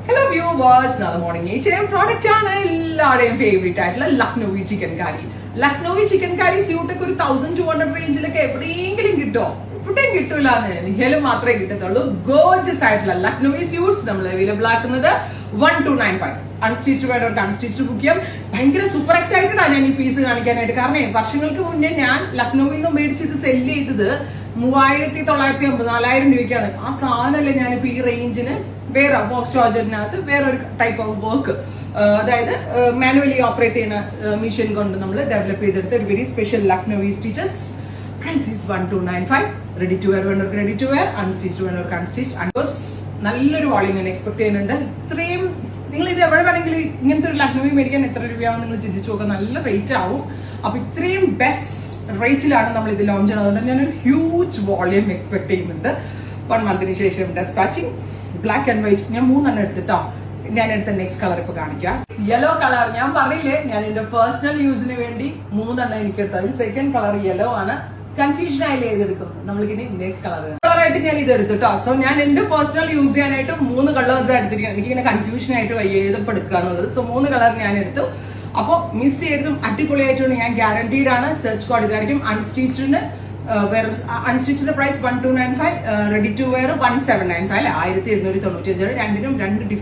Hello viewers, നാളെ morning 8 AM product ആണ് എല്ലാവരുടെയും ഫേവറേറ്റ് ആയിട്ടുള്ള ലക്നൌവി ചിക്കൻ കറി. ലക്നൌവി ചിക്കൻ കറി സ്യൂട്ടൊക്കെ ഒരു 1200 റേഞ്ചിലൊക്കെ എവിടെയെങ്കിലും കിട്ടോ? എവിടെയും കിട്ടൂലെന്ന്, നിഹലും മാത്രമേ കിട്ടത്തുള്ളൂ. ഗോർജസ് ആയിട്ടുള്ള ലക്നൌവി സ്യൂട്ട്സ് നമ്മൾ അവൈലബിൾ ആക്കുന്നത് 1295. അൺസ്റ്റിച്ച്ഡ് വേണ്ടവർക്ക് അൺസ്റ്റിച്ച്ഡ് ബുക്ക് ചെയ്യാം. ഭയങ്കര സൂപ്പർ എക്സൈറ്റഡ് ആണ് ഞാൻ ഈ പീസ് കാണിക്കാനായിട്ട്. കാരണം വർഷങ്ങൾക്ക് മുന്നേ ഞാൻ ലക്നൌവിൽ നിന്ന് മേടിച്ച് ഇത് സെല്ല് ചെയ്തത് 3950 4000 രൂപയ്ക്കാണ്. ആ സാധനമല്ലേ ഞാനിപ്പോ ഈ റേഞ്ചിന് വേറെ ബോക്സ് ചാർജറിനകത്ത് വേറൊരു ടൈപ്പ് ഓഫ് വർക്ക്, അതായത് മാനുവലി ഓപ്പറേറ്റ് ചെയ്യുന്ന മെഷീൻ കൊണ്ട് നമ്മൾ ഡെവലപ്പ് ചെയ്തെടുത്ത ഒരു very special Lucknowi stitches. Price is 1295. Ready to wear വേണ്ടവർക്ക് റെഡി ടു വെയർ, അൺസ്റ്റിച്ച്ഡ് വേണ്ടവർക്ക് അൺസ്റ്റിച്ച്ഡ്. നല്ലൊരു വോളിയം ഞാൻ എക്സ്പെക്ട് ചെയ്യുന്നുണ്ട്. ഇത്രയും നിങ്ങൾ ഇത് എവിടെ വേണമെങ്കിലും ഇങ്ങനത്തെ ഒരു ലക്നൌവി മേടിക്കാൻ എത്ര രൂപയാണെന്ന് നിങ്ങൾ ചിന്തിച്ചു നോക്കുക. നല്ല റേറ്റ് ആവും. അപ്പൊ ഇത്രയും ബെസ്റ്റ് റേറ്റിലാണ് നമ്മൾ ഇത് ലോഞ്ച് ചെയ്യുന്നത്. അതുകൊണ്ട് ഞാനൊരു ഹ്യൂജ് വോളിയം എക്സ്പെക്ട് ചെയ്യുന്നുണ്ട്. 1 മന്തിന് ശേഷം ഡെസ്പാച്ചിങ്. ബ്ലാക്ക് ആൻഡ് വൈറ്റ് ഞാൻ 3 എടുത്തിട്ടോ. ഞാൻ എടുത്ത നെക്സ്റ്റ് കളർ ഇപ്പൊ കാണിക്കാം. യെല്ലോ കളർ ഞാൻ പറഞ്ഞില്ലേ, ഞാൻ എന്റെ പേഴ്സണൽ യൂസിന് വേണ്ടി 3 എനിക്ക് എടുത്തത്. സെക്കൻഡ് കളർ യെല്ലോ ആണ്. കൺഫ്യൂഷൻ ആയില്ലേ ചെയ്തെടുക്കും. നമ്മൾക്കിനി നെക്സ്റ്റ് കളറായിട്ട് ഞാൻ ഇത് എടുത്തിട്ടോ. സോ ഞാൻ എന്റെ പേഴ്സണൽ യൂസ് ചെയ്യാനായിട്ട് 3 കളേഴ്സ് എടുത്തിരിക്കുന്നത്. എനിക്കിങ്ങനെ കൺഫ്യൂഷൻ ആയിട്ട് വയ്യ ഏതപ്പോൾ എടുക്കുക എന്നുള്ളത്. സോ 3 കളർ ഞാൻ എടുത്തു. അപ്പൊ മിസ് ചെയ്തതും അടിപൊളിയായിട്ടുണ്ട്. ഞാൻ ഗ്യാരണ്ടീഡ് ആണ്. സെർച്ച് കോഡ് ഇതായിരിക്കും. അൺസ്റ്റിച്ചിന്റെ പ്രൈസ് 1295, റെഡി ടു വെയർ 1795 അല്ലെ, 1795. രണ്ടിനും 2